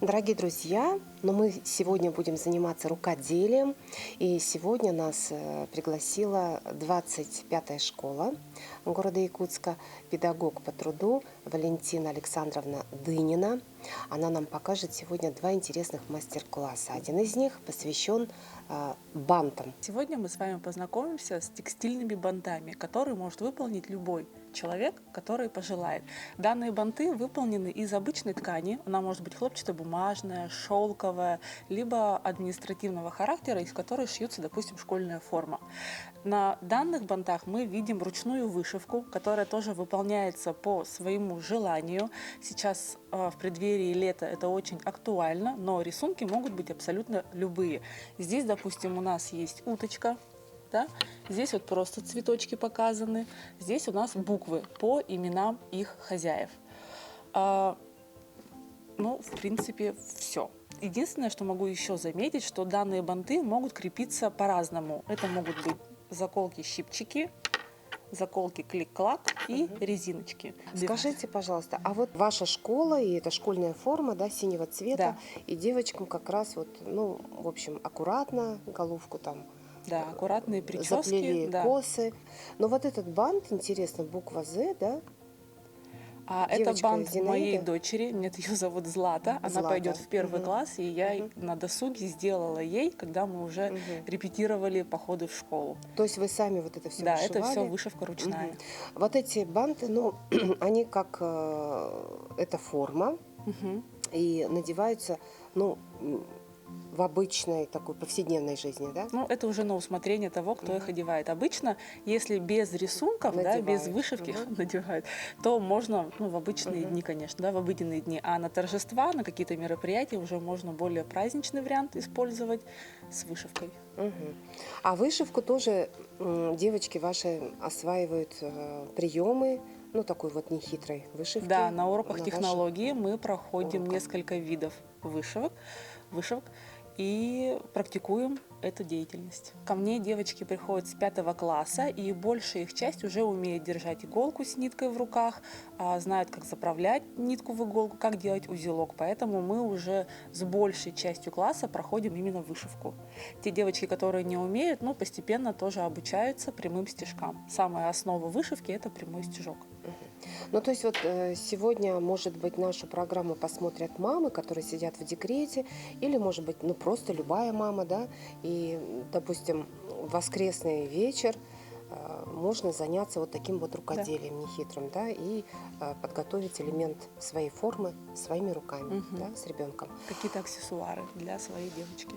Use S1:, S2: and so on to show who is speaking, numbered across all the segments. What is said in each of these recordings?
S1: Дорогие друзья, мы сегодня будем заниматься рукоделием, и сегодня нас пригласила 25-я школа города Якутска, педагог по труду Валентина Александровна Дынина. Она нам покажет сегодня два интересных мастер-класса. Один из них посвящен бантам.
S2: Сегодня мы с вами познакомимся с текстильными бантами, которые может выполнить любой человек, который пожелает. Данные банты выполнены из обычной ткани. Она может быть хлопчатобумажная, шелковая, либо административного характера, из которой шьется, допустим, школьная форма. На данных бантах мы видим ручную вышивку, которая тоже выполняется по своему желанию. Сейчас в преддверии лета это очень актуально, но рисунки могут быть абсолютно любые. Здесь, допустим, у нас есть уточка. Да? Здесь вот просто цветочки показаны. Здесь у нас буквы по именам их хозяев. В принципе, все. Единственное, что могу еще заметить, что данные банты могут крепиться по-разному. Это могут быть заколки-щипчики, заколки клик-клак и резиночки.
S1: Скажите, пожалуйста, а вот ваша школа, и это школьная форма, да, синего цвета,
S2: Да.
S1: и девочкам как раз вот, в общем, аккуратно головку там
S2: Да, аккуратные прически.
S1: заплели
S2: Да.
S1: косы. Но вот этот бант, интересно, буква «З», да?
S2: Это
S1: Девочка
S2: бант
S1: Зинаида?
S2: моей дочери, нет, ее зовут Злата, она
S1: Злата.
S2: пойдет в первый
S1: Мгм.
S2: класс, и я на досуге сделала ей, когда мы уже репетировали походы в школу.
S1: То есть вы сами вот это все
S2: Да,
S1: вышивали?
S2: это все вышивка ручная.
S1: Мгм. Вот эти банты, они как это форма,
S2: Мгм.
S1: и надеваются, в обычной такой повседневной жизни, да?
S2: Это уже на усмотрение того, кто их одевает. Обычно, если без рисунков, да, без
S1: Надевают.
S2: вышивки надевают, то можно в обычные дни, конечно, да, в обыденные дни. А на торжества, на какие-то мероприятия уже можно более праздничный вариант использовать с вышивкой.
S1: Мгм. А вышивку тоже девочки ваши осваивают приемы, такой вот нехитрой вышивки.
S2: Да, на уроках
S1: ваших
S2: технологии мы проходим
S1: уроках.
S2: несколько видов вышивок и практикуем эту деятельность. Ко мне девочки приходят с 5 класса, и большая их часть уже умеет держать иголку с ниткой в руках, знают, как заправлять нитку в иголку, как делать узелок. Поэтому мы уже с большей частью класса проходим именно вышивку. Те девочки, которые не умеют, постепенно тоже обучаются прямым стежкам. Самая основа вышивки – это прямой стежок.
S1: То есть вот сегодня, может быть, нашу программу посмотрят мамы, которые сидят в декрете, или, может быть, просто любая мама, да, и, допустим, в воскресный вечер можно заняться вот таким вот рукоделием нехитрым, да, и подготовить элемент своей формы своими руками, да, с ребенком.
S2: Какие-то аксессуары для своей девочки.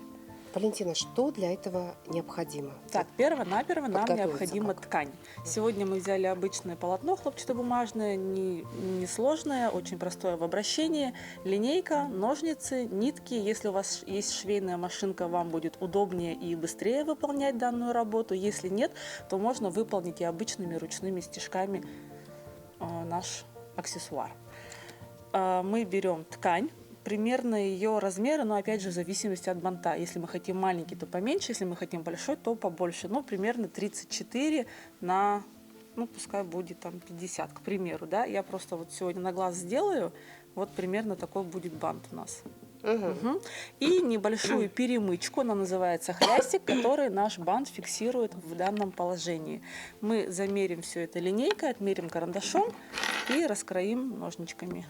S1: Валентина, что для этого необходимо?
S2: Так, перво-наперво нам
S1: Подготовиться
S2: необходима
S1: как?
S2: ткань. Сегодня мы взяли обычное полотно хлопчатобумажное, не сложное, очень простое в обращении. Линейка, ножницы, нитки. Если у вас есть швейная машинка, вам будет удобнее и быстрее выполнять данную работу. Если нет, то можно выполнить и обычными ручными стежками наш аксессуар. Мы берем ткань. Примерно ее размеры, но опять же в зависимости от банта. Если мы хотим маленький, то поменьше, если мы хотим большой, то побольше. Примерно 34 на, пускай будет там 50, к примеру. Да? Я просто вот сегодня на глаз сделаю, вот примерно такой будет бант у нас. Угу. И небольшую перемычку, она называется хлястик, который наш бант фиксирует в данном положении. Мы замерим все это линейкой, отмерим карандашом и раскроим ножничками.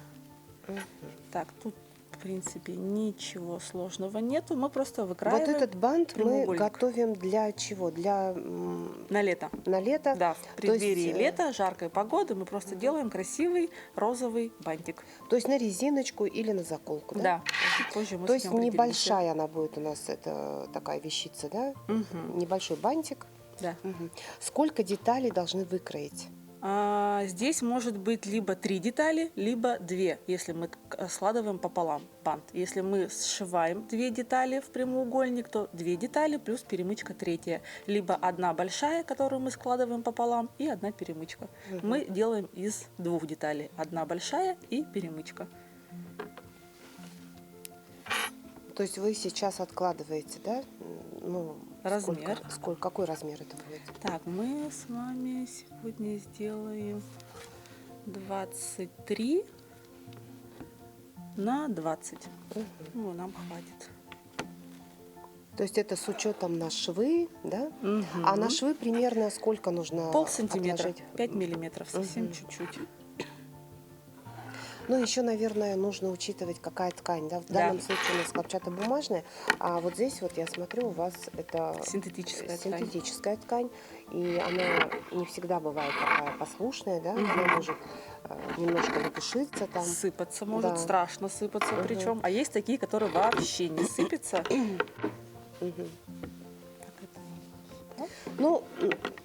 S2: Так, тут в принципе ничего сложного нету, мы просто выкраиваем.
S1: Вот этот бант мы готовим для чего?
S2: На лето.
S1: На лето?
S2: Да, в преддверии лета, жаркой погоды мы просто делаем красивый розовый бантик.
S1: То есть на резиночку или на заколку, да?
S2: Да. Позже мы
S1: То есть небольшая она будет у нас, это такая вещица, да? Небольшой бантик.
S2: Да.
S1: Сколько деталей должны выкроить?
S2: Здесь может быть либо 3 детали, либо 2, если мы складываем пополам бант. Если мы сшиваем 2 детали в прямоугольник, то 2 детали плюс перемычка 3. Либо одна большая, которую мы складываем пополам, и одна перемычка. Мы делаем из 2 деталей. Одна большая и перемычка.
S1: То есть вы сейчас откладываете, да?
S2: Размер.
S1: Какой размер это будет?
S2: Так, мы с вами сегодня сделаем 23 на 20.
S1: Мгм.
S2: Ну, нам хватит.
S1: То есть это с учетом на швы, да?
S2: Мгм.
S1: А на швы примерно сколько нужно
S2: Полсантиметра,
S1: отложить?
S2: 5 миллиметров, совсем
S1: Мгм.
S2: чуть-чуть.
S1: Ну, еще, наверное, нужно учитывать, какая ткань. Да? В
S2: Да,
S1: данном случае у нас хлопчатобумажная, а вот здесь вот я смотрю, у вас это
S2: синтетическая ткань.
S1: синтетическая ткань, и она не всегда бывает такая послушная, да? Она
S2: Мгм.
S1: может немножко напушиться там.
S2: Сыпаться может,
S1: Да.
S2: страшно сыпаться
S1: Мгм.
S2: причем. А есть такие, которые вообще не сыпятся.
S1: Мгм.
S2: Так это сюда.
S1: Ну,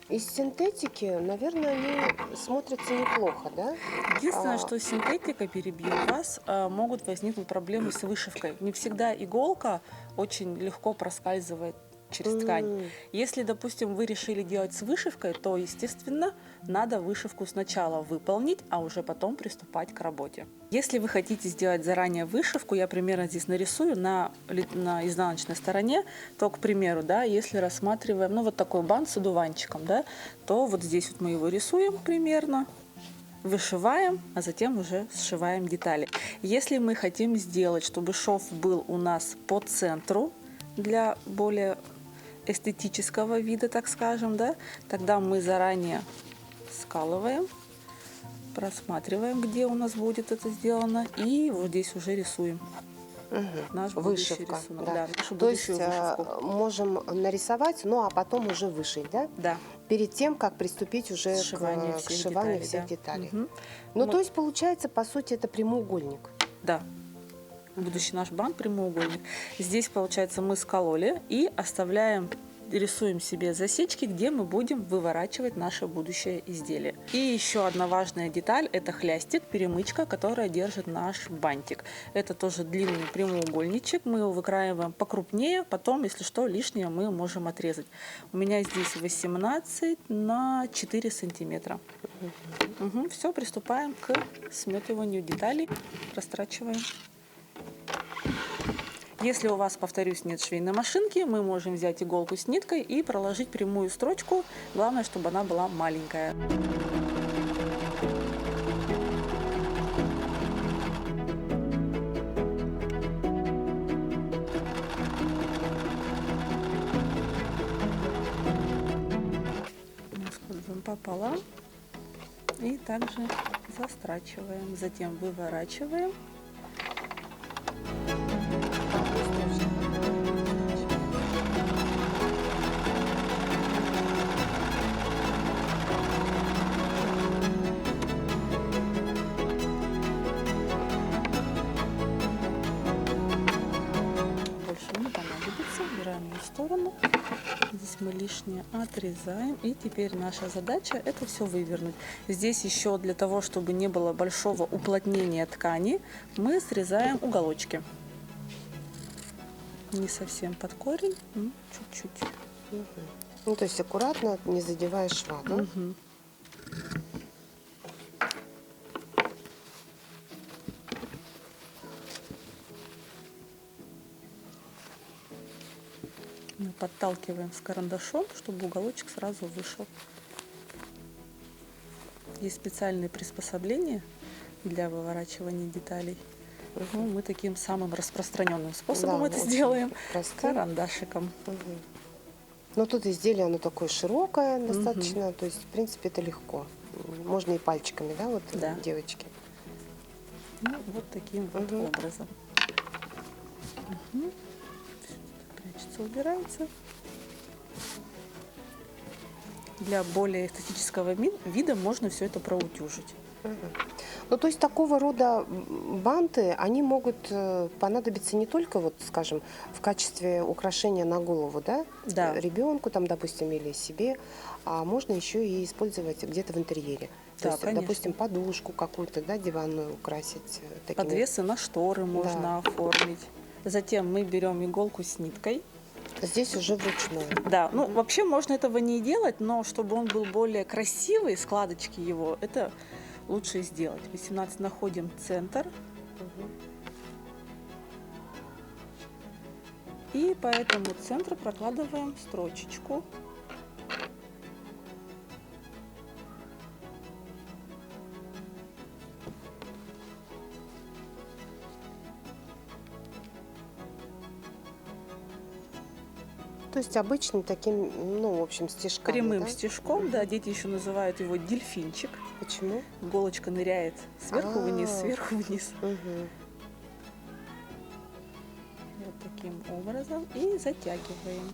S1: из синтетики, наверное, они смотрятся неплохо, да?
S2: Единственное,
S1: А,
S2: что синтетика, перебью вас, могут возникнуть проблемы с вышивкой. Не всегда иголка очень легко проскальзывает через ткань.
S1: м,
S2: Если, допустим, вы решили делать с вышивкой, то, естественно, надо вышивку сначала выполнить, а уже потом приступать к работе. Если вы хотите сделать заранее вышивку, я примерно здесь нарисую на изнаночной стороне, то, к примеру, да, если рассматриваем, ну, вот такой бант с одуванчиком, да, то вот здесь вот мы его рисуем примерно, вышиваем, а затем уже сшиваем детали. Если мы хотим сделать, чтобы шов был у нас по центру для более эстетического вида, так скажем, да, тогда мы заранее скалываем, просматриваем, где у нас будет это сделано, и вот здесь уже рисуем
S1: мгм.
S2: наш будущий
S1: Вышивка,
S2: рисунок,
S1: да.
S2: да, нашу
S1: То есть
S2: будущую вышивку.
S1: можем нарисовать, ну а потом уже вышить, да?
S2: Да,
S1: Перед тем, как приступить уже
S2: сшивание
S1: к
S2: всех
S1: сшиванию
S2: деталей,
S1: всех
S2: да.
S1: деталей.
S2: Мгм.
S1: Ну,
S2: Мы-
S1: то есть, получается, по сути, это прямоугольник.
S2: Да, будущий наш бант прямоугольник. Здесь, получается, мы скололи и оставляем, рисуем себе засечки, где мы будем выворачивать наше будущее изделие. И еще одна важная деталь – это хлястик, перемычка, которая держит наш бантик. Это тоже длинный прямоугольничек, мы его выкраиваем покрупнее, потом, если что, лишнее мы можем отрезать. У меня здесь 18 на 4 сантиметра. Все, приступаем к сметыванию деталей, растрачиваем. Если у вас, повторюсь, нет швейной машинки, мы можем взять иголку с ниткой и проложить прямую строчку. Главное, чтобы она была маленькая. Мы складываем пополам и также застрачиваем. Затем выворачиваем. Больше не понадобится. Убираем ее в сторону. Здесь мы лишнее отрезаем. И теперь наша задача это все вывернуть. Здесь еще для того, чтобы не было большого уплотнения ткани, мы срезаем уголочки. Не совсем под корень, но чуть-чуть.
S1: Мгм. Ну, то есть аккуратно, не задевая шва, да?
S2: Мгм. Мы подталкиваем с карандашом, чтобы уголочек сразу вышел. Есть специальные приспособления для выворачивания деталей. Ну, мы таким самым распространенным способом
S1: Да,
S2: это
S1: очень
S2: сделаем
S1: простым.
S2: карандашиком.
S1: Мгм. Но тут изделие, оно такое широкое
S2: Мгм.
S1: достаточно, то есть, в принципе, это легко. Можно и пальчиками, да, вот
S2: Да.
S1: девочки.
S2: Ну, вот таким вот
S1: Мгм.
S2: образом. Всё прячется, убирается. Для более эстетического вида можно все это проутюжить.
S1: Мгм. Ну, то есть такого рода банты, они могут понадобиться не только, вот, скажем, в качестве украшения на голову, да,
S2: Да.
S1: ребенку там, допустим, или себе, а можно еще и использовать где-то в интерьере. То
S2: Да,
S1: есть,
S2: конечно.
S1: допустим, подушку какую-то, да, диванную украсить такими.
S2: Подвесы на шторы можно оформить. Затем мы берем иголку с ниткой.
S1: Здесь уже вручную.
S2: Да, ну вообще можно этого не делать, но чтобы он был более красивый, складочки его, это лучше сделать. 18 находим центр.
S1: Мгм.
S2: И по этому центру прокладываем строчечку.
S1: То есть обычным таким, ну, в общем, стежками,
S2: Прямым
S1: да?
S2: стежком, да, дети еще называют его дельфинчик.
S1: Почему?
S2: Иголочка ныряет сверху вниз,
S1: А.
S2: сверху вниз.
S1: Мгм.
S2: Вот таким образом. И затягиваем.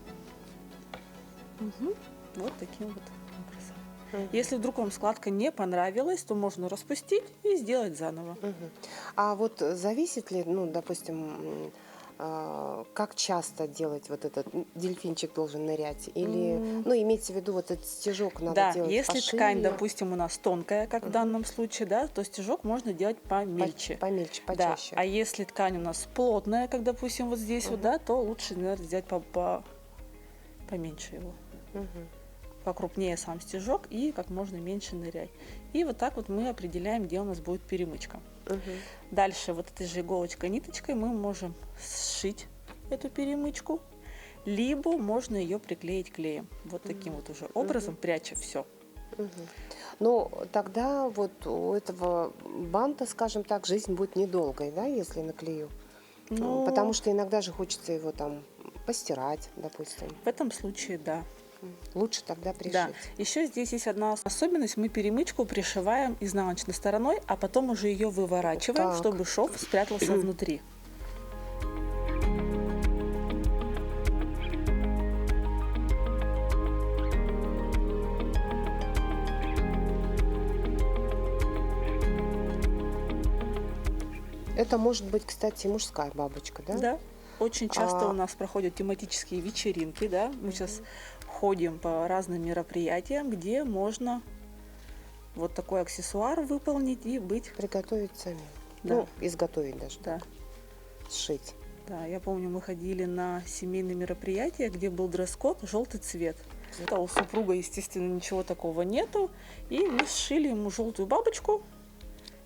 S2: Мгм. Вот таким вот образом.
S1: Мгм.
S2: Если вдруг вам складка не понравилась, то можно распустить и сделать заново.
S1: Мгм. А вот зависит ли, ну, допустим, как часто делать вот этот дельфинчик должен нырять? Или,
S2: М,
S1: ну, имеется в виду, вот этот стежок надо
S2: Да,
S1: делать
S2: если ткань,
S1: пошире,
S2: допустим, у нас тонкая, как в
S1: Мгм.
S2: данном случае, да, то стежок можно делать помельче.
S1: помельче,
S2: Да,
S1: почаще.
S2: а если ткань у нас плотная, как, допустим, вот здесь вот,
S1: Мгм.
S2: да, то лучше, наверное, взять поменьше его.
S1: Мгм.
S2: Покрупнее сам стежок и как можно меньше нырять. И вот так вот мы определяем, где у нас будет перемычка.
S1: Мгм.
S2: Дальше вот этой же иголочкой, ниточкой мы можем сшить эту перемычку, либо можно ее приклеить клеем. Вот таким вот уже образом, пряча все.
S1: Мгм. Ну, тогда вот у этого банта, скажем так, жизнь будет недолгой, да, если наклею. Потому
S2: Ну,
S1: что иногда же хочется его там постирать, допустим.
S2: в этом случае, да.
S1: Лучше тогда
S2: Да,
S1: пришить.
S2: еще здесь есть одна особенность. Мы перемычку пришиваем изнаночной стороной, а потом уже ее выворачиваем,
S1: Так.
S2: чтобы шов спрятался внутри.
S1: Это может быть, кстати, мужская бабочка, да?
S2: Да, очень часто
S1: А,
S2: у нас проходят тематические вечеринки, да. Мы сейчас ходим по разным мероприятиям, где можно вот такой аксессуар выполнить и быть.
S1: Приготовить сами.
S2: Да.
S1: Ну, изготовить даже,
S2: Да,
S1: сшить.
S2: да. Я помню, мы ходили на семейное мероприятие, где был дресс-код желтый цвет. У супруга, естественно, ничего такого нету, и мы сшили ему желтую бабочку,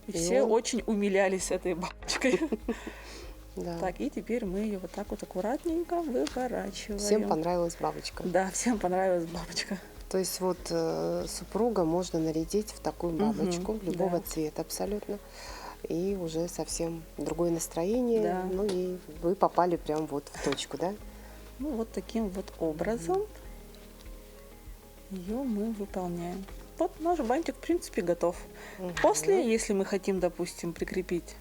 S2: и
S1: И
S2: все
S1: он-
S2: очень умилялись этой бабочкой.
S1: Да.
S2: Так, и теперь мы ее вот так вот аккуратненько выворачиваем.
S1: Всем понравилась бабочка.
S2: Да, всем понравилась бабочка.
S1: То есть вот супруга можно нарядить в такую бабочку любого
S2: да.
S1: цвета абсолютно. И уже совсем другое настроение.
S2: Да.
S1: Ну и вы попали прям вот в точку, да?
S2: Ну, вот таким вот образом ее мы выполняем. Вот наш бантик, в принципе, готов.
S1: Мгм.
S2: После, если мы хотим, допустим, прикрепить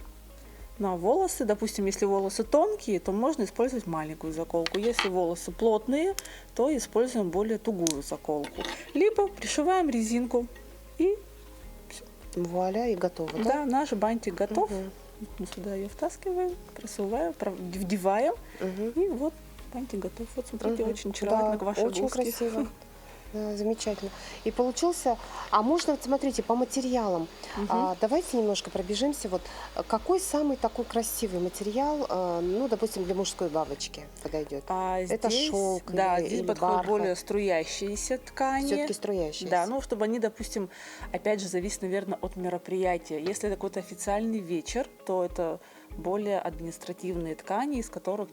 S2: на волосы, допустим, если волосы тонкие, то можно использовать маленькую заколку. Если волосы плотные, то используем более тугую заколку. Либо пришиваем резинку. И
S1: Вуаля, и готово, да?
S2: да, наш бантик готов.
S1: Мгм.
S2: Мы сюда ее втаскиваем, просуваем, вдеваем.
S1: Мгм.
S2: И вот бантик готов. Вот смотрите,
S1: Мгм.
S2: очень очаровательно
S1: Да,
S2: к вашей
S1: очень
S2: блузке.
S1: красиво. Да, замечательно. И получился, а можно, вот смотрите, по материалам. Давайте немножко пробежимся. Вот какой самый такой красивый материал, ну, допустим, для мужской бабочки подойдет?
S2: А
S1: Это
S2: здесь,
S1: шелк
S2: да,
S1: или
S2: здесь подходят
S1: бархат?
S2: более струящиеся ткани.
S1: Все-таки струящиеся.
S2: Да, ну, чтобы они, допустим, опять же, зависит, наверное, от мероприятия. Если это какой-то официальный вечер, то это более административные ткани, из которых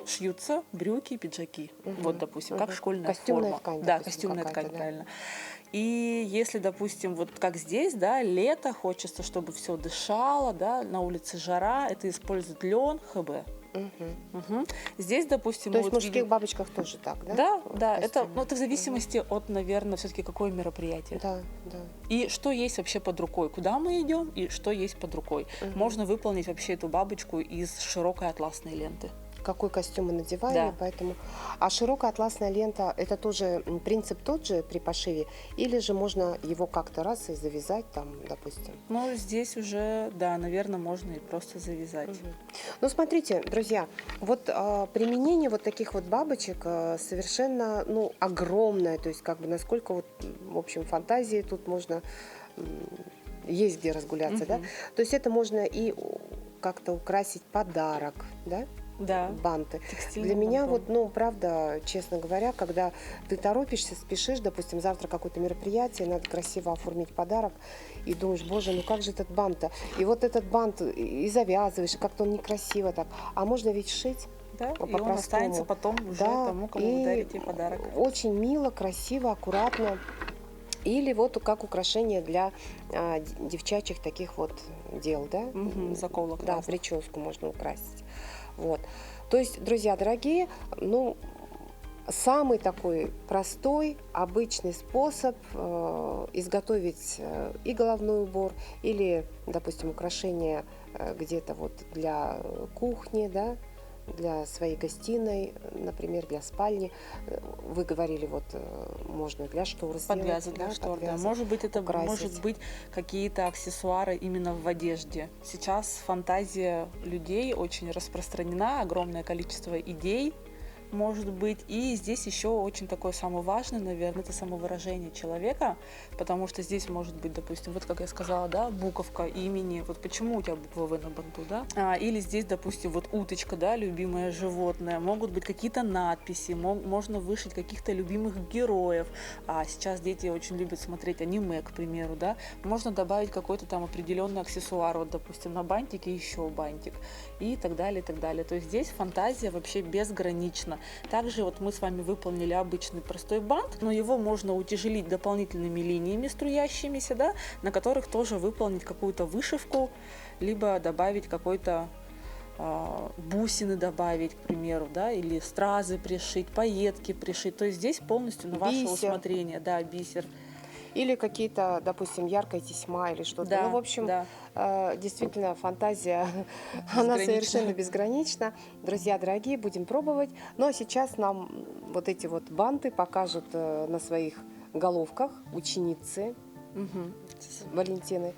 S2: шьются брюки, пиджаки. Вот, допустим, как школьная
S1: Костюмная
S2: форма.
S1: ткань,
S2: Да,
S1: допустим,
S2: костюмная ткань,
S1: какая-то, да.
S2: правильно. И если, допустим, вот как здесь, да, лето, хочется, чтобы все дышало, да, на улице жара, это используют лен, ХБ.
S1: Мгм.
S2: Здесь, допустим,
S1: То
S2: мы
S1: есть в
S2: вот
S1: мужских
S2: видим.
S1: бабочках тоже так, да?
S2: Да,
S1: В
S2: да, это,
S1: костюме?
S2: ну, это в зависимости от, наверное, все-таки какое мероприятие.
S1: Да, да.
S2: И что есть вообще под рукой, куда мы идем и что есть под рукой. Можно выполнить вообще эту бабочку из широкой атласной ленты.
S1: Какой костюм мы надеваем,
S2: Да.
S1: и поэтому. А широкая атласная лента, это тоже принцип тот же при пошиве, или же можно его как-то раз и завязать там, допустим.
S2: Но здесь уже, да, наверное, можно и просто завязать.
S1: Ну, смотрите, друзья, вот применение вот таких вот бабочек совершенно, ну, огромное, то есть как бы насколько вот, в общем, фантазии тут можно, есть где разгуляться, да? То есть это можно и как-то украсить подарок, да?
S2: Да.
S1: Банты.
S2: Текстильным
S1: Для меня
S2: бантом.
S1: вот, ну, правда, честно говоря, когда ты торопишься, спешишь, допустим, завтра какое-то мероприятие, надо красиво оформить подарок, и думаешь, боже, ну как же этот бант-то? И вот этот бант и завязываешь, и как-то он некрасиво так. А можно ведь шить.
S2: Да, и он
S1: по-простому.
S2: останется потом уже
S1: Да,
S2: тому, кому
S1: и
S2: вы дарите подарок.
S1: очень мило, красиво, аккуратно. Или вот как украшение для девчачьих таких вот дел, да?
S2: Заколок
S1: Да,
S2: разных.
S1: прическу можно украсить. Вот. То есть, друзья дорогие, ну, Самый такой простой, обычный способ изготовить и головной убор, или, допустим, украшение где-то вот для кухни, да, для своей гостиной, например, для спальни. Вы говорили, вот можно для штор сделать.
S2: Подвязы для штор, да.
S1: подвязы,
S2: Может быть, это
S1: украсить.
S2: может быть какие-то аксессуары именно в одежде. Сейчас фантазия людей очень распространена, огромное количество идей может быть. И здесь еще очень такой самый важный, наверное, это самовыражение человека, потому что здесь может быть, допустим, вот как я сказала, да, буковка имени, вот почему у тебя буква В на банту, да, или здесь, допустим, вот уточка, да, любимое животное, могут быть какие-то надписи, можно вышить каких-то любимых героев, а сейчас дети очень любят смотреть аниме, к примеру, да, можно добавить какой-то там определенный аксессуар, вот, допустим, на бантике еще бантик и так далее, и так далее. То есть здесь фантазия вообще безгранична. Также вот мы с вами выполнили обычный простой бант, но его можно утяжелить дополнительными линиями струящимися, да, на которых тоже выполнить какую-то вышивку, либо добавить какой-то бусины добавить, к примеру, да, или стразы пришить, пайетки пришить. То есть здесь полностью на ваше
S1: Бисер.
S2: усмотрение, да, бисер.
S1: Или какие-то, допустим, яркая тесьма или что-то.
S2: Да,
S1: Ну, в общем,
S2: да.
S1: действительно, фантазия, она
S2: Безгранична.
S1: совершенно безгранична. Друзья дорогие, будем пробовать. Ну, а сейчас нам вот эти вот банты покажут на своих головках ученицы
S2: Мгм.
S1: Валентины.